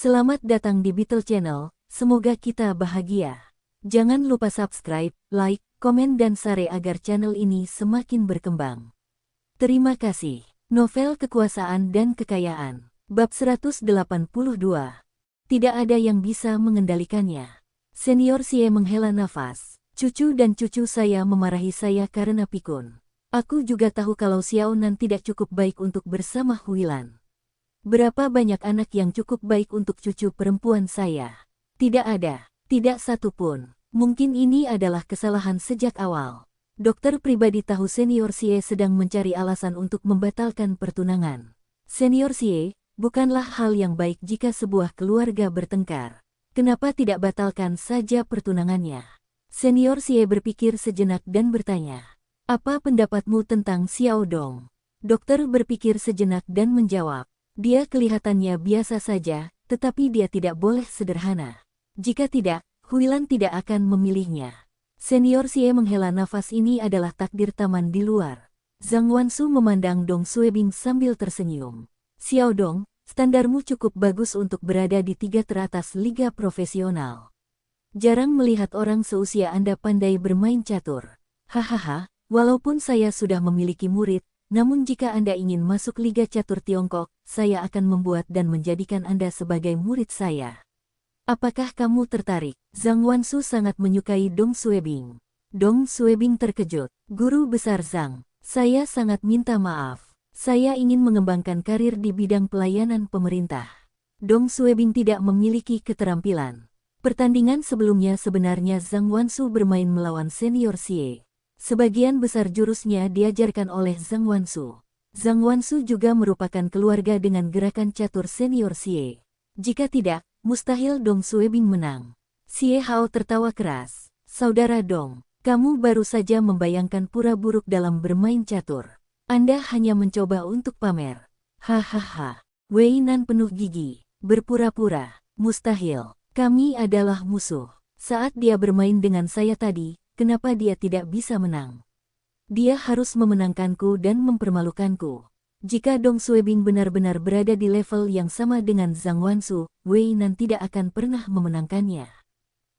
Selamat datang di Beetle Channel, semoga kita bahagia. Jangan lupa subscribe, like, komen dan share agar channel ini semakin berkembang. Terima kasih. Novel Kekuasaan dan Kekayaan. Bab 182. Tidak ada yang bisa mengendalikannya. Senior Sie menghela nafas. Cucu dan cucu saya memarahi saya karena pikun. Aku juga tahu kalau Xiao Nan tidak cukup baik untuk bersama Huilan. Berapa banyak anak yang cukup baik untuk cucu perempuan saya? Tidak ada, tidak satu pun. Mungkin ini adalah kesalahan sejak awal. Dokter pribadi tahu Senior Sie sedang mencari alasan untuk membatalkan pertunangan. Senior Sie, bukanlah hal yang baik jika sebuah keluarga bertengkar. Kenapa tidak batalkan saja pertunangannya? Senior Sie berpikir sejenak dan bertanya, apa pendapatmu tentang Xiao Dong? Dokter berpikir sejenak dan menjawab, dia kelihatannya biasa saja, tetapi dia tidak boleh sederhana. Jika tidak, Huilan tidak akan memilihnya. Senior Sie menghela nafas. Ini adalah takdir taman di luar. Zhang Wansu memandang Dong Suebing sambil tersenyum. Xiao Dong, standarmu cukup bagus untuk berada di 3 teratas liga profesional. Jarang melihat orang seusia Anda pandai bermain catur. Hahaha, walaupun saya sudah memiliki murid, namun jika Anda ingin masuk Liga Catur Tiongkok, saya akan membuat dan menjadikan Anda sebagai murid saya. Apakah kamu tertarik? Zhang Wansu sangat menyukai Dong Suebing. Dong Suebing terkejut. Guru besar Zhang, saya sangat minta maaf. Saya ingin mengembangkan karir di bidang pelayanan pemerintah. Dong Suebing tidak memiliki keterampilan. Pertandingan sebelumnya sebenarnya Zhang Wansu bermain melawan Senior Sie. Sebagian besar jurusnya diajarkan oleh Zhang Wansu. Zhang Wansu juga merupakan keluarga dengan gerakan catur Senior Sie. Jika tidak, mustahil Dong Suebing menang. Xie Hao tertawa keras. Saudara Dong, kamu baru saja membayangkan pura buruk dalam bermain catur. Anda hanya mencoba untuk pamer. Hahaha. Wei Nan penuh gigi. Berpura-pura. Mustahil. Kami adalah musuh. Saat dia bermain dengan saya tadi, kenapa dia tidak bisa menang? Dia harus memenangkanku dan mempermalukanku. Jika Dong Suebing benar-benar berada di level yang sama dengan Zhang Wansu, Wei Nan tidak akan pernah memenangkannya.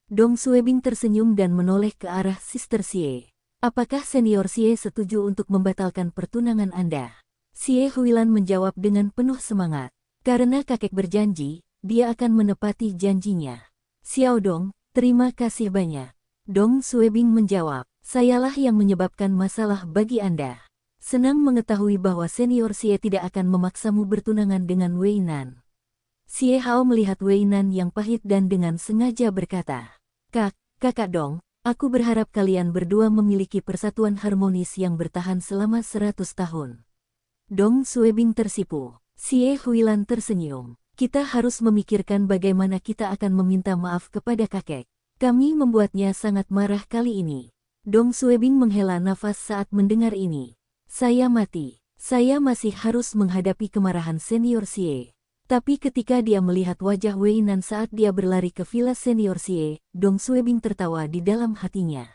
Dong Suebing tersenyum dan menoleh ke arah Sister Sie. Apakah Senior Sie setuju untuk membatalkan pertunangan Anda? Sie Huilan menjawab dengan penuh semangat. Karena kakek berjanji, dia akan menepati janjinya. Xiao Dong, terima kasih banyak. Dong Suebing menjawab, sayalah yang menyebabkan masalah bagi Anda. Senang mengetahui bahwa Senior Sie tidak akan memaksamu bertunangan dengan Wei Nan. Xie Hao melihat Wei Nan yang pahit dan dengan sengaja berkata, Kakak Dong, aku berharap kalian berdua memiliki persatuan harmonis yang bertahan selama 100 tahun. Dong Suebing tersipu. Xie Huilan tersenyum. Kita harus memikirkan bagaimana kita akan meminta maaf kepada kakek. Kami membuatnya sangat marah kali ini. Dong Suebing menghela nafas saat mendengar ini. Saya mati. Saya masih harus menghadapi kemarahan Senior Sie. Tapi ketika dia melihat wajah Wei Nan saat dia berlari ke villa Senior Sie, Dong Suebing tertawa di dalam hatinya.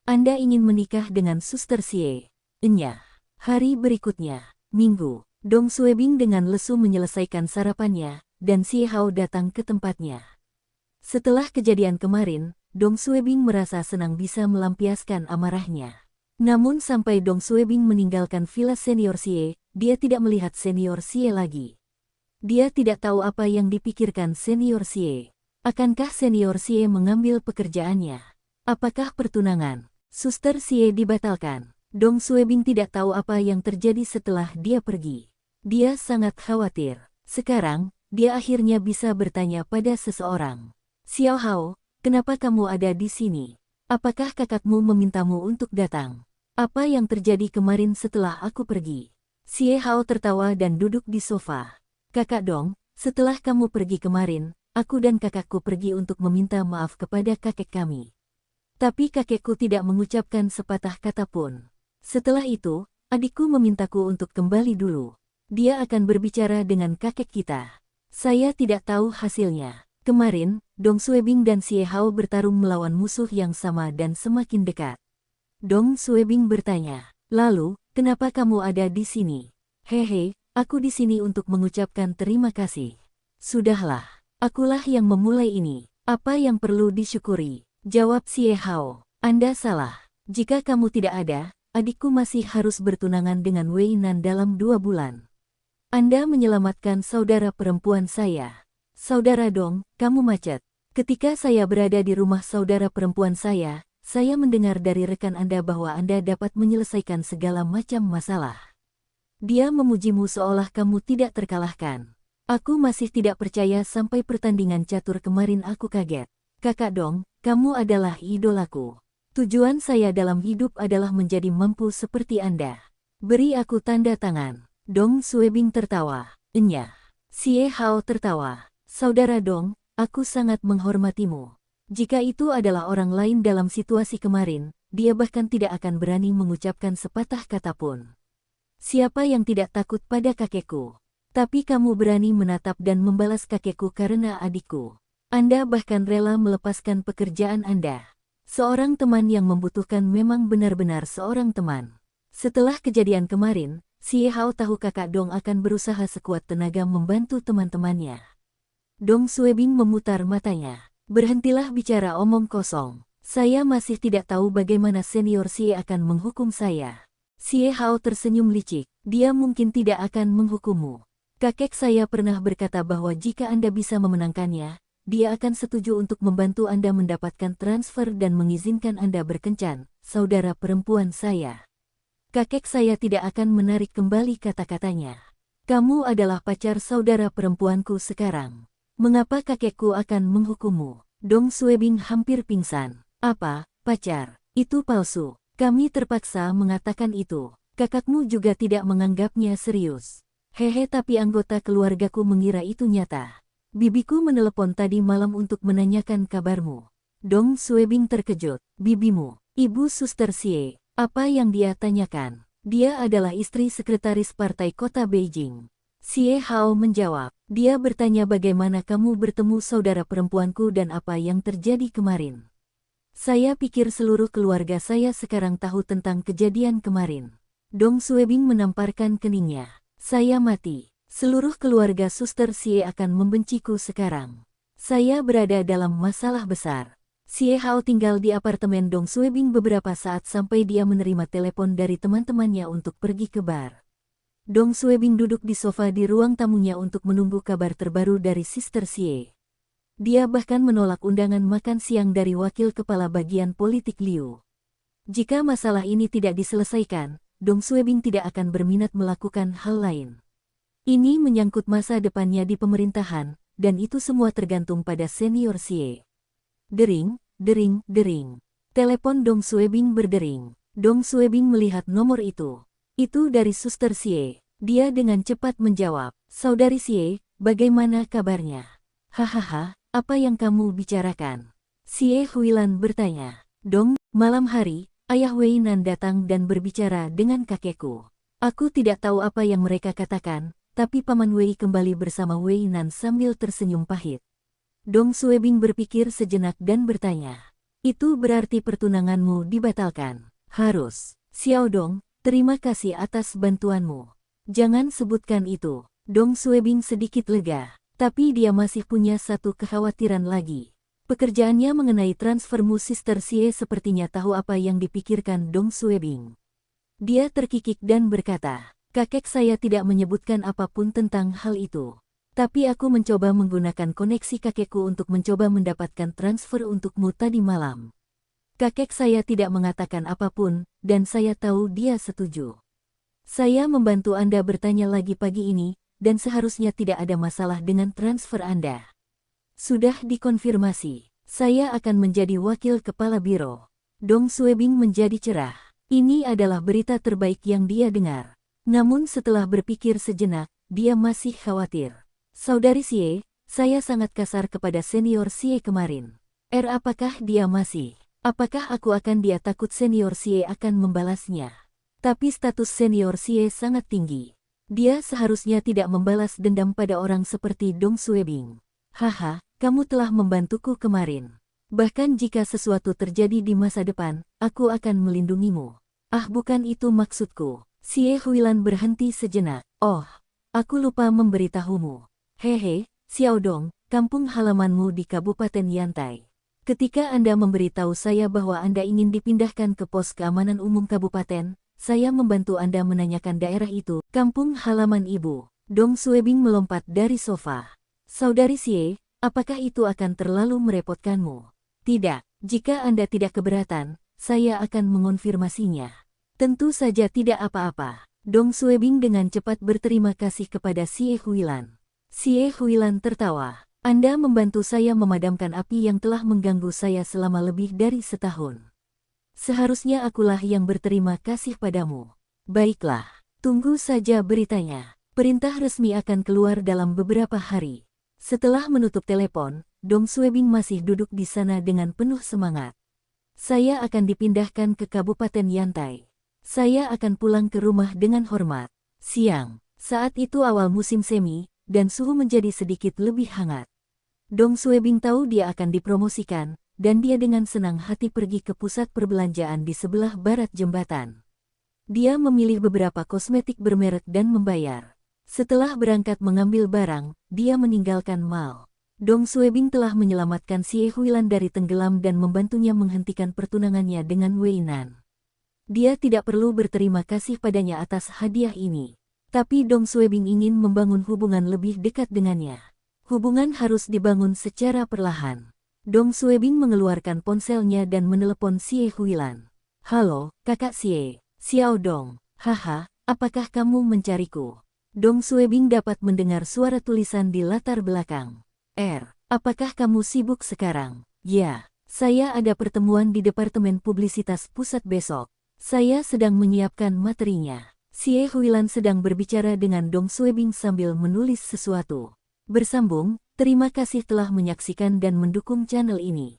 Anda ingin menikah dengan Suster Sie? Enyah. Hari berikutnya, Minggu, Dong Suebing dengan lesu menyelesaikan sarapannya, dan Xie Hao datang ke tempatnya. Setelah kejadian kemarin, Dong Suebing merasa senang bisa melampiaskan amarahnya. Namun sampai Dong Suebing meninggalkan villa Senior Sie, dia tidak melihat Senior Sie lagi. Dia tidak tahu apa yang dipikirkan Senior Sie. Akankah Senior Sie mengambil pekerjaannya? Apakah pertunangan Suster Sie dibatalkan? Dong Suebing tidak tahu apa yang terjadi setelah dia pergi. Dia sangat khawatir. Sekarang, dia akhirnya bisa bertanya pada seseorang. Xiao Hao, kenapa kamu ada di sini? Apakah kakakmu memintamu untuk datang? Apa yang terjadi kemarin setelah aku pergi? Xie Hao tertawa dan duduk di sofa. Kakak Dong, setelah kamu pergi kemarin, aku dan kakakku pergi untuk meminta maaf kepada kakek kami. Tapi kakekku tidak mengucapkan sepatah kata pun. Setelah itu, adikku memintaku untuk kembali dulu. Dia akan berbicara dengan kakek kita. Saya tidak tahu hasilnya. Kemarin, Dong Suebing dan Xie Hao bertarung melawan musuh yang sama dan semakin dekat. Dong Suebing bertanya, lalu, kenapa kamu ada di sini? Hehe, aku di sini untuk mengucapkan terima kasih. Sudahlah, Akulah yang memulai ini. Apa yang perlu disyukuri? Jawab Xie Hao. Anda salah. Jika kamu tidak ada, adikku masih harus bertunangan dengan Wei Nan dalam 2 bulan. Anda menyelamatkan saudara perempuan saya. Saudara Dong, kamu macet. Ketika saya berada di rumah saudara perempuan saya mendengar dari rekan Anda bahwa Anda dapat menyelesaikan segala macam masalah. Dia memujimu seolah kamu tidak terkalahkan. Aku masih tidak percaya sampai pertandingan catur kemarin aku kaget. Kakak Dong, kamu adalah idolaku. Tujuan saya dalam hidup adalah menjadi mampu seperti Anda. Beri aku tanda tangan. Dong Suebing tertawa. Enyah. Xie Hao tertawa. Saudara Dong, aku sangat menghormatimu. Jika itu adalah orang lain dalam situasi kemarin, dia bahkan tidak akan berani mengucapkan sepatah kata pun. Siapa yang tidak takut pada kakekku? Tapi kamu berani menatap dan membalas kakekku karena adikku. Anda bahkan rela melepaskan pekerjaan Anda. Seorang teman yang membutuhkan memang benar-benar seorang teman. Setelah kejadian kemarin, Xie Hao tahu kakak Dong akan berusaha sekuat tenaga membantu teman-temannya. Dong Suebing memutar matanya. Berhentilah bicara omong kosong. Saya masih tidak tahu bagaimana senior Xie akan menghukum saya. Xie Hao tersenyum licik. Dia mungkin tidak akan menghukummu. Kakek saya pernah berkata bahwa jika Anda bisa memenangkannya, dia akan setuju untuk membantu Anda mendapatkan transfer dan mengizinkan Anda berkencan, saudara perempuan saya. Kakek saya tidak akan menarik kembali kata-katanya. Kamu adalah pacar saudara perempuanku sekarang. Mengapa kakekku akan menghukummu? Dong Suebing hampir pingsan. Apa, pacar? Itu palsu. Kami terpaksa mengatakan itu. Kakakmu juga tidak menganggapnya serius. Hehe, tapi anggota keluargaku mengira itu nyata. Bibiku menelepon tadi malam untuk menanyakan kabarmu. Dong Suebing terkejut. Bibimu, Ibu Suster Xie, apa yang dia tanyakan? Dia adalah istri sekretaris partai kota Beijing. Xie Hao menjawab. Dia bertanya bagaimana kamu bertemu saudara perempuanku dan apa yang terjadi kemarin. Saya pikir seluruh keluarga saya sekarang tahu tentang kejadian kemarin. Dong Suebing menamparkan keningnya. Saya mati. Seluruh keluarga Suster Xie akan membenciku sekarang. Saya berada dalam masalah besar. Xie Hao tinggal di apartemen Dong Suebing beberapa saat sampai dia menerima telepon dari teman-temannya untuk pergi ke bar. Dong Suebing duduk di sofa di ruang tamunya untuk menunggu kabar terbaru dari Sister Xie. Dia bahkan menolak undangan makan siang dari wakil kepala bagian politik Liu. Jika masalah ini tidak diselesaikan, Dong Suebing tidak akan berminat melakukan hal lain. Ini menyangkut masa depannya di pemerintahan, dan itu semua tergantung pada senior Xie. Dering, dering, dering. Telepon Dong Suebing berdering. Dong Suebing melihat nomor itu. Itu dari Suster Xie. Dia dengan cepat menjawab, Saudari Xie, bagaimana kabarnya? Hahaha, apa yang kamu bicarakan? Xie Huilan bertanya. Dong, malam hari, Ayah Wei Nan datang dan berbicara dengan kakekku. Aku tidak tahu apa yang mereka katakan, tapi Paman Wei kembali bersama Wei Nan sambil tersenyum pahit. Dong Suebing berpikir sejenak dan bertanya. Itu berarti pertunanganmu dibatalkan. Harus. Xiao Dong, terima kasih atas bantuanmu. Jangan sebutkan itu. Dong Suebing sedikit lega, tapi dia masih punya satu kekhawatiran lagi. Pekerjaannya mengenai transfermu Sister Xie sepertinya tahu apa yang dipikirkan Dong Suebing. Dia terkikik dan berkata, kakek saya tidak menyebutkan apapun tentang hal itu. Tapi aku mencoba menggunakan koneksi kakekku untuk mencoba mendapatkan transfer untukmu tadi malam. Kakek saya tidak mengatakan apapun, dan saya tahu dia setuju. Saya membantu Anda bertanya lagi pagi ini, dan seharusnya tidak ada masalah dengan transfer Anda. Sudah dikonfirmasi. Saya akan menjadi wakil kepala biro. Dong Suebing menjadi cerah. Ini adalah berita terbaik yang dia dengar. Namun setelah berpikir sejenak, dia masih khawatir. Saudari Xie, saya sangat kasar kepada senior Xie kemarin. Apakah dia masih? Apakah aku akan dia takut senior Xie akan membalasnya? Tapi status senior Xie sangat tinggi. Dia seharusnya tidak membalas dendam pada orang seperti Dong Suebing. Haha, kamu telah membantuku kemarin. Bahkan jika sesuatu terjadi di masa depan, aku akan melindungimu. Ah, bukan itu maksudku. Xie Huilan berhenti sejenak. Oh, aku lupa memberitahumu. Hehe, Xiao Dong, kampung halamanmu di Kabupaten Yantai. Ketika Anda memberitahu saya bahwa Anda ingin dipindahkan ke pos keamanan umum kabupaten, saya membantu Anda menanyakan daerah itu, kampung halaman Ibu. Dong Suebing melompat dari sofa. Saudari Xie, apakah itu akan terlalu merepotkanmu? Tidak, jika Anda tidak keberatan, saya akan mengonfirmasinya. Tentu saja tidak apa-apa. Dong Suebing dengan cepat berterima kasih kepada Xie Huilan. Xie Huilan tertawa. Anda membantu saya memadamkan api yang telah mengganggu saya selama lebih dari setahun. Seharusnya akulah yang berterima kasih padamu. Baiklah, tunggu saja beritanya. Perintah resmi akan keluar dalam beberapa hari. Setelah menutup telepon, Dong Suebing masih duduk di sana dengan penuh semangat. Saya akan dipindahkan ke Kabupaten Yantai. Saya akan pulang ke rumah dengan hormat. Siang, saat itu awal musim semi, dan suhu menjadi sedikit lebih hangat. Dong Suebing tahu dia akan dipromosikan, dan dia dengan senang hati pergi ke pusat perbelanjaan di sebelah barat jembatan. Dia memilih beberapa kosmetik bermerek dan membayar. Setelah berangkat mengambil barang, dia meninggalkan mall. Dong Suebing telah menyelamatkan Xie Huilan dari tenggelam dan membantunya menghentikan pertunangannya dengan Wei Nan. Dia tidak perlu berterima kasih padanya atas hadiah ini. Tapi Dong Suebing ingin membangun hubungan lebih dekat dengannya. Hubungan harus dibangun secara perlahan. Dong Suebing mengeluarkan ponselnya dan menelepon Xie Huilan. Halo, kakak Xie. Xiao Dong. Haha, apakah kamu mencariku? Dong Suebing dapat mendengar suara tulisan di latar belakang. Apakah kamu sibuk sekarang? Ya, saya ada pertemuan di Departemen Publisitas Pusat besok. Saya sedang menyiapkan materinya. Xie Huilan sedang berbicara dengan Dong Suebing sambil menulis sesuatu. Bersambung, terima kasih telah menyaksikan dan mendukung channel ini.